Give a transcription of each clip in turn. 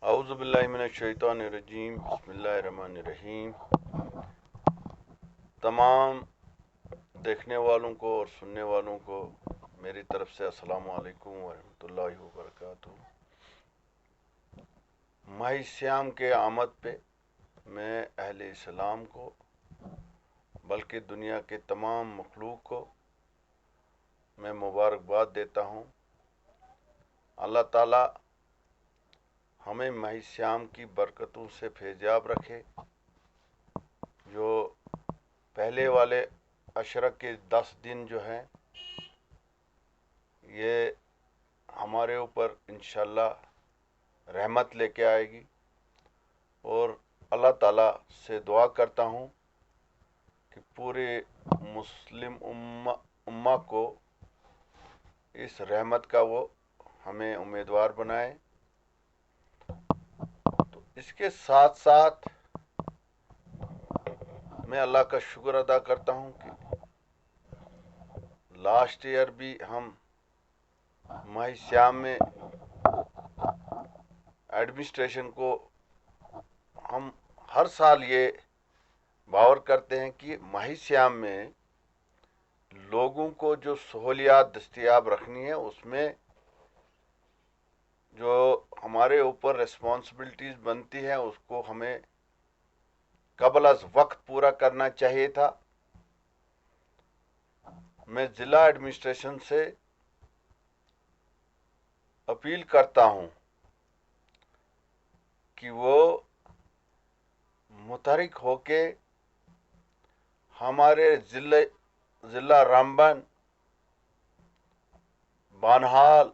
اعوذ باللہ من الشیطان الرجیم بسم اللہ الرحمن الرحیم۔ تمام دیکھنے والوں کو اور سننے والوں کو میری طرف سے السلام علیکم ورحمۃ اللہ وبرکاتہ۔ ماہ سیام کے آمد پہ میں اہل اسلام کو بلکہ دنیا کے تمام مخلوق کو میں مبارکباد دیتا ہوں۔ اللہ تعالیٰ ہمیں ماہ سیام کی برکتوں سے فیضیاب رکھے۔ جو پہلے والے عشرہ کے 10 دن جو ہیں یہ ہمارے اوپر انشاءاللہ رحمت لے کے آئے گی، اور اللہ تعالیٰ سے دعا کرتا ہوں کہ پورے مسلم امہ کو اس رحمت کا وہ ہمیں امیدوار بنائے۔ تو اس کے ساتھ ساتھ میں اللہ کا شکر ادا کرتا ہوں کہ لاسٹ ایئر بھی ہم ماہ سیام میں ایڈمنسٹریشن کو ہم ہر سال یہ باور کرتے ہیں کہ ماہ سیام میں لوگوں کو جو سہولیات دستیاب رکھنی ہے، اس میں جو ہمارے اوپر ریسپانسبلٹیز بنتی ہیں اس کو ہمیں قبل از وقت پورا کرنا چاہیے تھا۔ میں ضلع ایڈمنسٹریشن سے اپیل کرتا ہوں کہ وہ متحرک ہو کے ہمارے ضلع رامبن، بانہال،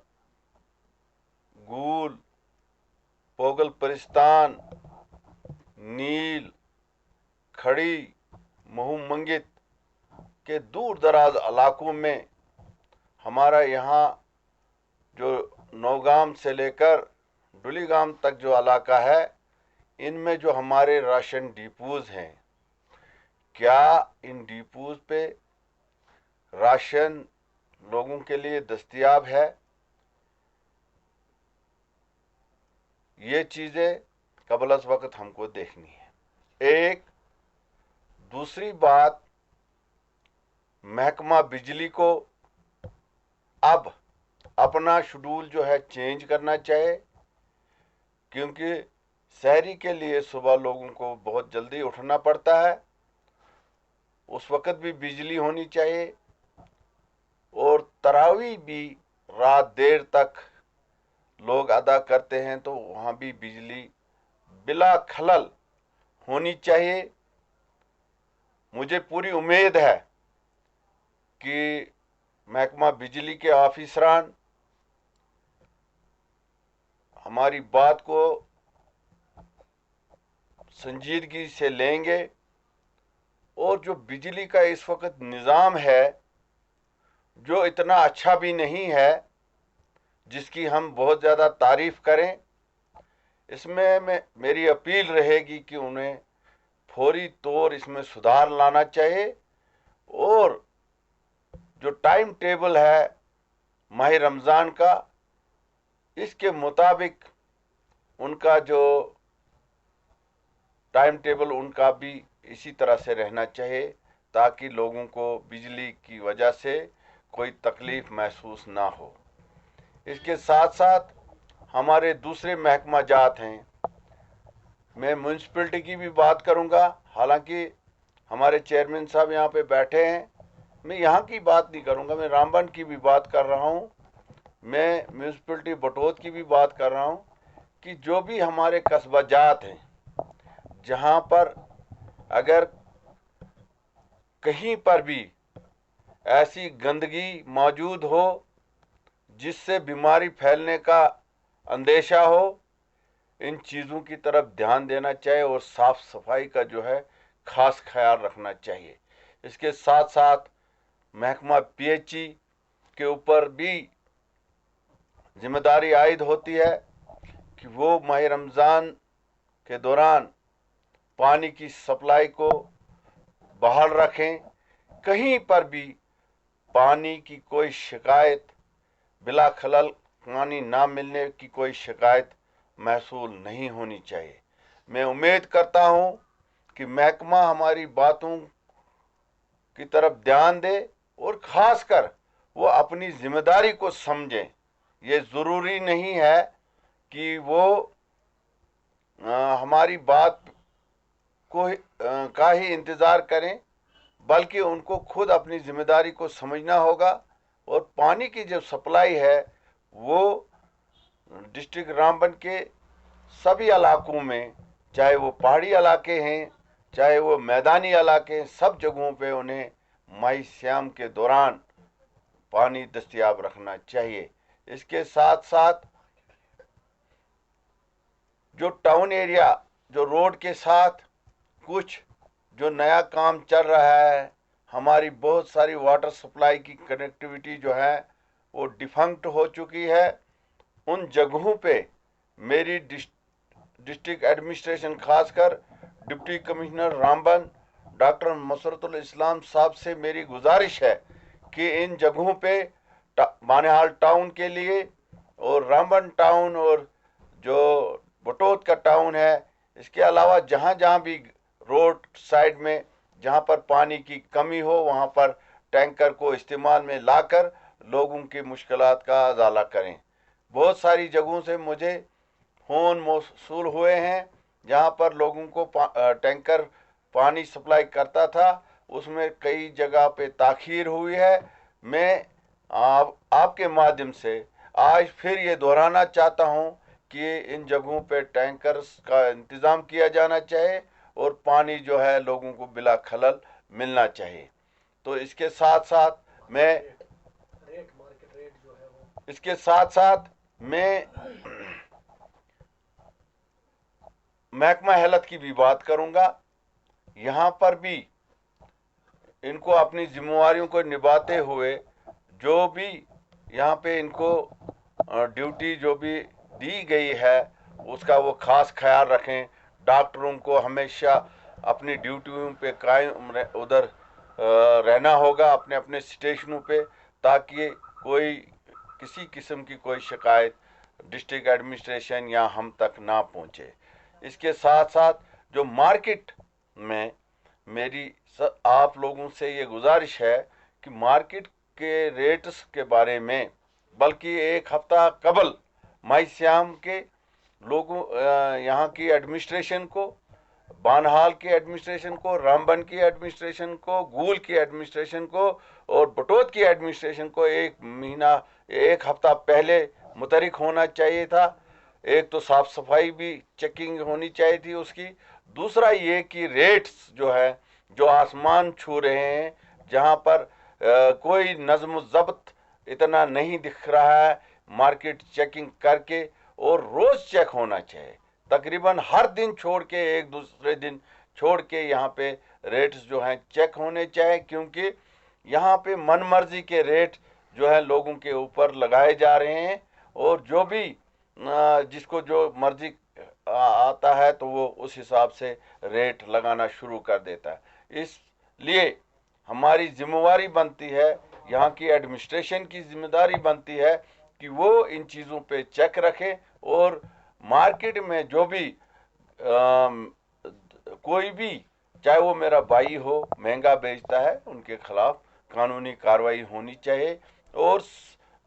گول، پوگل پرستان، نیل، کھڑی، مہو منگت کے دور دراز علاقوں میں ہمارا یہاں جو نوگام سے لے کر ڈولی گام تک جو علاقہ ہے، ان میں جو ہمارے راشن ڈیپوز ہیں، کیا ان ڈیپوز پہ راشن لوگوں کے لیے دستیاب ہے؟ یہ چیزیں قبل از وقت ہم کو دیکھنی ہے۔ ایک دوسری بات، محکمہ بجلی کو اب اپنا شیڈول جو ہے چینج کرنا چاہیے، کیونکہ سحری کے لیے صبح لوگوں کو بہت جلدی اٹھنا پڑتا ہے، اس وقت بھی بجلی ہونی چاہیے، اور تراویح بھی رات دیر تک لوگ ادا کرتے ہیں تو وہاں بھی بجلی بلا خلل ہونی چاہیے۔ مجھے پوری امید ہے کہ محکمہ بجلی کے آفیسران ہماری بات کو سنجیدگی سے لیں گے، اور جو بجلی کا اس وقت نظام ہے جو اتنا اچھا بھی نہیں ہے، جس کی ہم بہت زیادہ تعریف کریں، اس میں میری اپیل رہے گی کہ انہیں فوری طور اس میں سدھار لانا چاہیے، اور جو ٹائم ٹیبل ہے ماہ رمضان کا، اس کے مطابق ان کا جو ٹائم ٹیبل ان کا بھی اسی طرح سے رہنا چاہیے، تاکہ لوگوں کو بجلی کی وجہ سے کوئی تکلیف محسوس نہ ہو۔ اس کے ساتھ ساتھ ہمارے دوسرے محکمہ جات ہیں، میں میونسپلٹی کی بھی بات کروں گا، حالانکہ ہمارے چیئرمین صاحب یہاں پہ بیٹھے ہیں، میں یہاں کی بات نہیں کروں گا، میں رامبن کی بھی بات کر رہا ہوں، میں میونسپلٹی بٹوت کی بھی بات کر رہا ہوں، کہ جو بھی ہمارے قصبہ جات ہیں جہاں پر اگر کہیں پر بھی ایسی گندگی موجود ہو جس سے بیماری پھیلنے کا اندیشہ ہو، ان چیزوں کی طرف دھیان دینا چاہیے، اور صاف صفائی کا جو ہے خاص خیال رکھنا چاہیے۔ اس کے ساتھ ساتھ محکمہ پی ایچ ای کے اوپر بھی ذمہ داری عائد ہوتی ہے کہ وہ ماہ رمضان کے دوران پانی کی سپلائی کو بحال رکھیں، کہیں پر بھی پانی کی کوئی شکایت، بلا خلل پانی نہ ملنے کی کوئی شکایت महसूल नहीं होनी चाहिए। मैं उम्मीद करता हूं कि महकमा हमारी बातों की तरफ ध्यान दे और खासकर वो अपनी जिम्मेदारी को समझें। ये ज़रूरी नहीं है कि वो हमारी बात को का ही इंतज़ार करें, बल्कि उनको खुद अपनी जिम्मेदारी को समझना होगा। और पानी की जो सप्लाई है वो डिस्ट्रिक्ट रामबन के सभी इलाकों में, चाहे वो पहाड़ी इलाके हैं चाहे वो मैदानी इलाके हैं, सब जगहों पे उन्हें माही श्याम के दौरान पानी दस्तयाब रखना चाहिए। इसके साथ साथ जो टाउन एरिया, जो रोड के साथ कुछ जो नया काम चल रहा है, हमारी बहुत सारी वाटर सप्लाई की कनेक्टिविटी जो है वो डिफंक्ट हो चुकी है। उन जगहों पे मेरी डिस्ट्रिक्ट एडमिनिस्ट्रेशन, खासकर डिप्टी कमिश्नर रामबन डॉक्टर मसरतुल इस्लाम साहब से मेरी गुजारिश है कि इन जगहों पे बानिहाल टाउन के लिए और रामबन टाउन और जो बटोत का टाउन है, इसके अलावा जहाँ जहाँ भी रोड साइड में जहाँ पर पानी की कमी हो वहाँ पर टैंकर को इस्तेमाल में लाकर लोगों की मुश्किलात का अजाला करें। बहुत सारी जगहों से मुझे फ़ोन मौसूल हुए हैं जहाँ पर लोगों को टैंकर पानी सप्लाई करता था, उसमें कई जगह पे ताख़ीर हुई है। मैं आपके माध्यम से आज फिर ये दोहराना चाहता हूँ कि इन जगहों पे टैंकर्स का इंतज़ाम किया जाना चाहिए और पानी जो है लोगों को बिला खलल मिलना चाहिए। तो इसके साथ साथ मैं महकमा हेल्थ की भी बात करूंगा। यहाँ पर भी इनको अपनी जिम्मेवारियों को निभाते हुए जो भी यहाँ पे इनको ड्यूटी जो भी दी गई है उसका वो खास ख्याल रखें। डॉक्टरों को हमेशा अपनी ड्यूटियों पे कायम उधर रहना होगा, अपने अपने स्टेशनों पे, ताकि कोई किसी किस्म की कोई शिकायत डिस्ट्रिक्ट एडमिनिस्ट्रेशन या हम तक ना पहुँचे। इसके साथ साथ जो मार्केट में मेरी आप लोगों से ये गुजारिश है कि मार्केट के रेट्स के बारे में, बल्कि एक हफ्ता कबल माही श्याम के लोगों यहाँ की एडमिनिस्ट्रेशन को, बानहाल की एडमिनिस्ट्रेशन को, रामबन की एडमिनिस्ट्रेशन को, गूल की एडमिनिस्ट्रेशन को और बटोत की एडमिनिस्ट्रेशन को एक हफ्ता पहले मुतहरिक होना चाहिए था। एक तो साफ सफाई भी चेकिंग होनी चाहिए थी उसकी, दूसरा ये कि रेट्स जो है जो आसमान छू रहे हैं, जहाँ पर कोई नज़्म ज़ब्त इतना नहीं दिख रहा है, मार्केट चेकिंग करके और रोज़ चेक होना चाहिए। तकरीबन हर दिन छोड़ के, एक दूसरे दिन छोड़ के यहाँ पे रेट्स जो हैं चेक होने चाहिए, क्योंकि यहाँ पे मनमर्जी के रेट जो है लोगों के ऊपर लगाए जा रहे हैं और जो भी जिसको जो मर्जी आता है तो वो उस हिसाब से रेट लगाना शुरू कर देता है। इसलिए हमारी जिम्मेवारी बनती है, यहाँ की एडमिनिस्ट्रेशन की जिम्मेदारी बनती है कि वो इन चीज़ों पे चेक रखे और मार्केट में जो भी कोई भी, चाहे वो मेरा भाई हो, महंगा बेचता है, उनके खिलाफ कानूनी कार्रवाई होनी चाहिए। और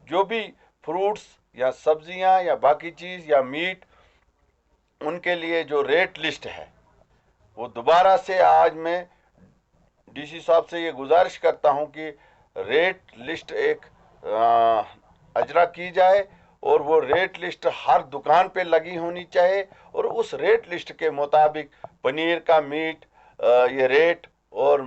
जो भी फ्रूट्स या सब्जियां या बाकी चीज़ या मीट, उनके लिए जो रेट लिस्ट है वो दोबारा से आज मैं डीसी साहब से ये गुजारिश करता हूं कि रेट लिस्ट एक अजरा की जाए और वो रेट लिस्ट हर दुकान पे लगी होनी चाहिए और उस रेट लिस्ट के मुताबिक पनीर का मीट ये रेट और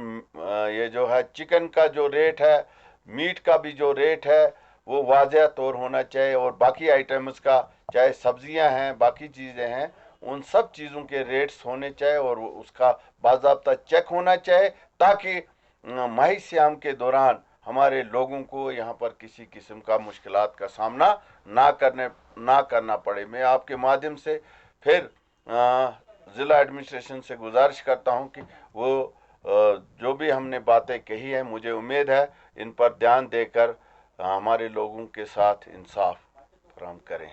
ये जो है चिकन का जो रेट है, मीट का भी जो रेट है वो वाज़ेह तौर होना चाहिए। और बाकी आइटम्स का, चाहे सब्जियां हैं, बाकी चीज़ें हैं, उन सब चीज़ों के रेट्स होने चाहिए और उसका बाज़ाब्ता चेक होना चाहिए, ताकि माही श्याम के दौरान हमारे लोगों को यहाँ पर किसी किस्म का मुश्किलात का सामना ना करना पड़े। मैं आपके माध्यम से फिर ज़िला एडमिनिस्ट्रेशन से गुजारिश करता हूँ कि वो जो भी हमने बातें कही हैं, मुझे उम्मीद है इन पर ध्यान देकर हमारे लोगों के साथ इंसाफ फराहम करें।